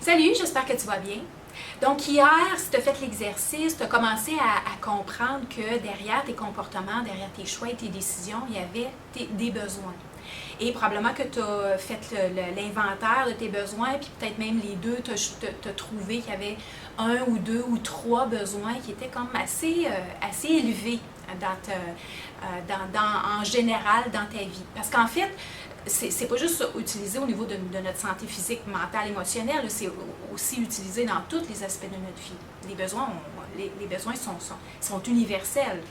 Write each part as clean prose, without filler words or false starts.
Salut, j'espère que tu vas bien. Donc hier, si tu as fait l'exercice, tu as commencé à comprendre que derrière tes comportements, derrière tes choix et tes décisions, il y avait des besoins. Et probablement que tu as fait l'inventaire de tes besoins, puis peut-être même les deux, tu as trouvé qu'il y avait un ou deux ou trois besoins qui étaient comme assez élevés en général dans ta vie. Parce qu'en fait, c'est pas juste utilisé au niveau de notre santé physique, mentale, émotionnelle, c'est aussi utilisé dans tous les aspects de notre vie. Les besoins, les besoins sont universels.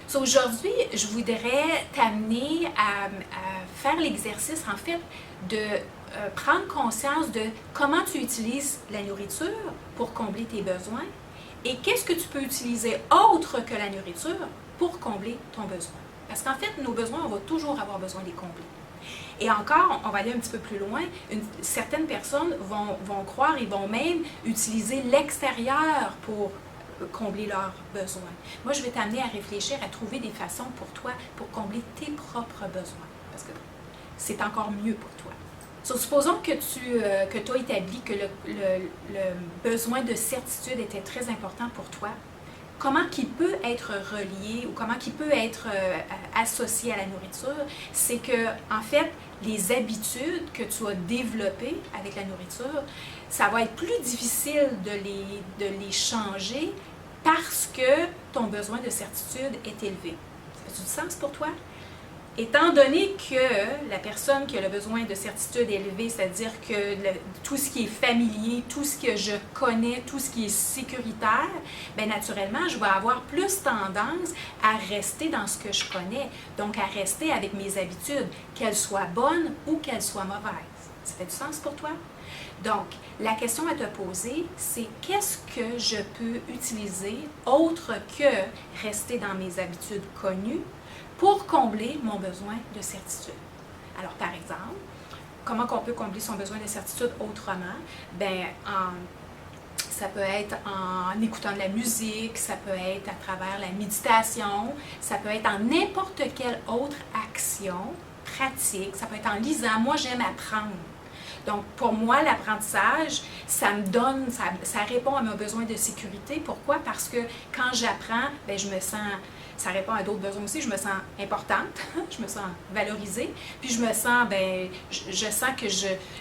So, aujourd'hui, je voudrais t'amener à faire l'exercice, en fait, de prendre conscience de comment tu utilises la nourriture pour combler tes besoins et qu'est-ce que tu peux utiliser autre que la nourriture pour combler ton besoin. Parce qu'en fait, nos besoins, on va toujours avoir besoin de les combler. Et encore, on va aller un petit peu plus loin, certaines personnes vont croire et vont même utiliser l'extérieur pour combler leurs besoins. Moi, je vais t'amener à réfléchir, à trouver des façons pour toi, pour combler tes propres besoins, parce que c'est encore mieux pour toi. So, supposons que tu as établi que le besoin de certitude était très important pour toi. Comment qu'il peut être relié ou comment qu'il peut être associé à la nourriture, c'est que, en fait, les habitudes que tu as développées avec la nourriture, ça va être plus difficile de les changer parce que ton besoin de certitude est élevé. Ça fait du sens pour toi? Étant donné que la personne qui a le besoin de certitude élevé, c'est-à-dire que tout ce qui est familier, tout ce que je connais, tout ce qui est sécuritaire, bien naturellement, je vais avoir plus tendance à rester dans ce que je connais, donc à rester avec mes habitudes, qu'elles soient bonnes ou qu'elles soient mauvaises. Ça fait du sens pour toi? Donc, la question à te poser, c'est qu'est-ce que je peux utiliser autre que rester dans mes habitudes connues pour combler mon besoin de certitude. Alors, par exemple, comment on peut combler son besoin de certitude autrement? Bien, ça peut être en écoutant de la musique, ça peut être à travers la méditation, ça peut être en n'importe quelle autre action pratique, ça peut être en lisant. Moi, j'aime apprendre. Donc, pour moi, l'apprentissage, ça me donne, ça répond à mon besoin de sécurité. Pourquoi? Parce que quand j'apprends, bien, je me sens, ça répond à d'autres besoins aussi, je me sens importante, je me sens valorisée, puis je me sens, bien, je sens que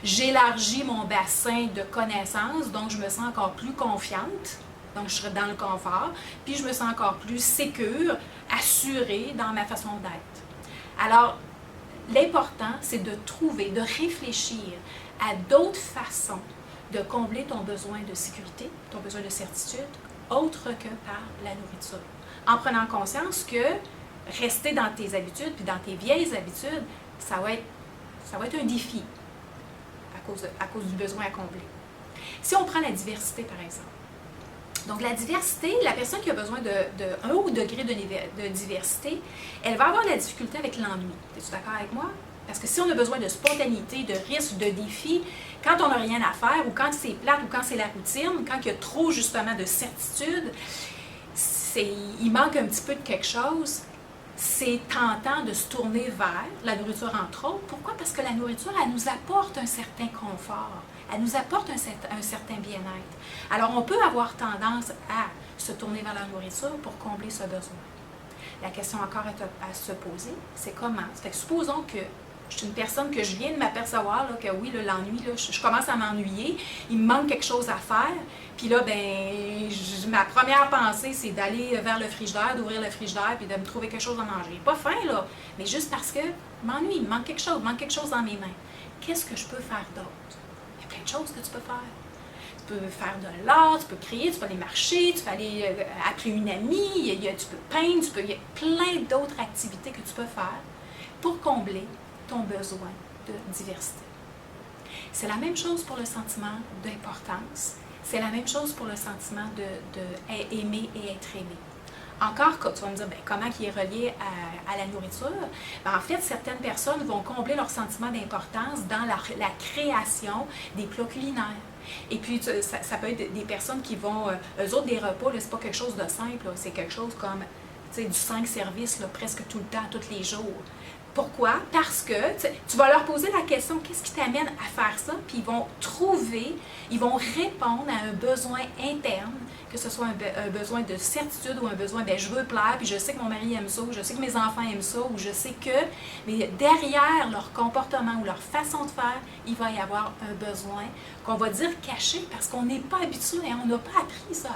j'élargis mon bassin de connaissances, donc je me sens encore plus confiante, donc je serai dans le confort, puis je me sens encore plus sécure, assurée dans ma façon d'être. Alors, l'important, c'est de trouver, de réfléchir à d'autres façons de combler ton besoin de sécurité, ton besoin de certitude, autre que par la nourriture. En prenant conscience que rester dans tes habitudes, puis dans tes vieilles habitudes, ça va être un défi à cause du besoin à combler. Si on prend la diversité, par exemple. Donc, la diversité, la personne qui a besoin d'un haut degré de diversité, elle va avoir de la difficulté avec l'ennui. Es-tu d'accord avec moi? Parce que si on a besoin de spontanéité, de risque, de défi, quand on n'a rien à faire, ou quand c'est plate, ou quand c'est la routine, quand il y a trop, justement, de certitude, il manque un petit peu de quelque chose, c'est tentant de se tourner vers la nourriture, entre autres. Pourquoi? Parce que la nourriture, elle nous apporte un certain confort. Elle nous apporte un certain bien-être. Alors, on peut avoir tendance à se tourner vers la nourriture pour combler ce besoin. La question encore à se poser, c'est comment? Fait que supposons que je suis une personne que je viens de m'apercevoir là, que oui, l'ennui, je commence à m'ennuyer, il me manque quelque chose à faire, puis là, ben, ma première pensée, c'est d'aller vers le frigidaire, d'ouvrir le frigidaire, puis de me trouver quelque chose à manger. Pas faim, là, mais juste parce que je m'ennuie, il me manque quelque chose dans mes mains. Qu'est-ce que je peux faire d'autre? Il y a plein de choses que tu peux faire. Tu peux faire de l'art, tu peux créer, tu peux aller marcher, tu peux aller appeler une amie, tu peux peindre, il y a plein d'autres activités que tu peux faire pour combler ton besoin de diversité. C'est la même chose pour le sentiment d'importance. C'est la même chose pour le sentiment d'aimer et être aimé. Encore, tu vas me dire, bien, comment il est relié à la nourriture? Bien, en fait, certaines personnes vont combler leur sentiment d'importance dans la création des plats culinaires. Et puis, ça peut être des personnes qui vont, eux autres, des repas, c'est pas quelque chose de simple, c'est quelque chose comme, tu sais, du 5 services, là, presque tout le temps, tous les jours. Pourquoi? Parce que tu vas leur poser la question, qu'est-ce qui t'amène à faire ça? Puis ils vont répondre à un besoin interne, que ce soit un besoin de certitude ou un besoin, ben je veux plaire, puis je sais que mon mari aime ça, ou je sais que mes enfants aiment ça, ou je sais que, mais derrière leur comportement ou leur façon de faire, il va y avoir un besoin qu'on va dire caché, parce qu'on n'est pas habitué, hein, on n'a pas appris ça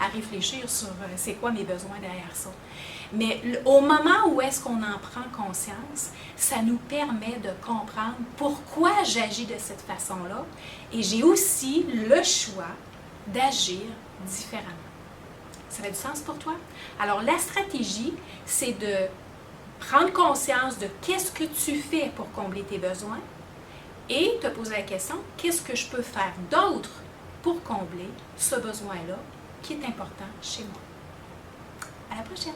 à réfléchir sur c'est quoi mes besoins derrière ça. Mais au moment où est-ce qu'on en prend conscience, ça nous permet de comprendre pourquoi j'agis de cette façon-là et j'ai aussi le choix d'agir différemment. Ça fait du sens pour toi? Alors la stratégie, c'est de prendre conscience de qu'est-ce que tu fais pour combler tes besoins et te poser la question, qu'est-ce que je peux faire d'autre pour combler ce besoin-là qui est important chez moi. À la prochaine!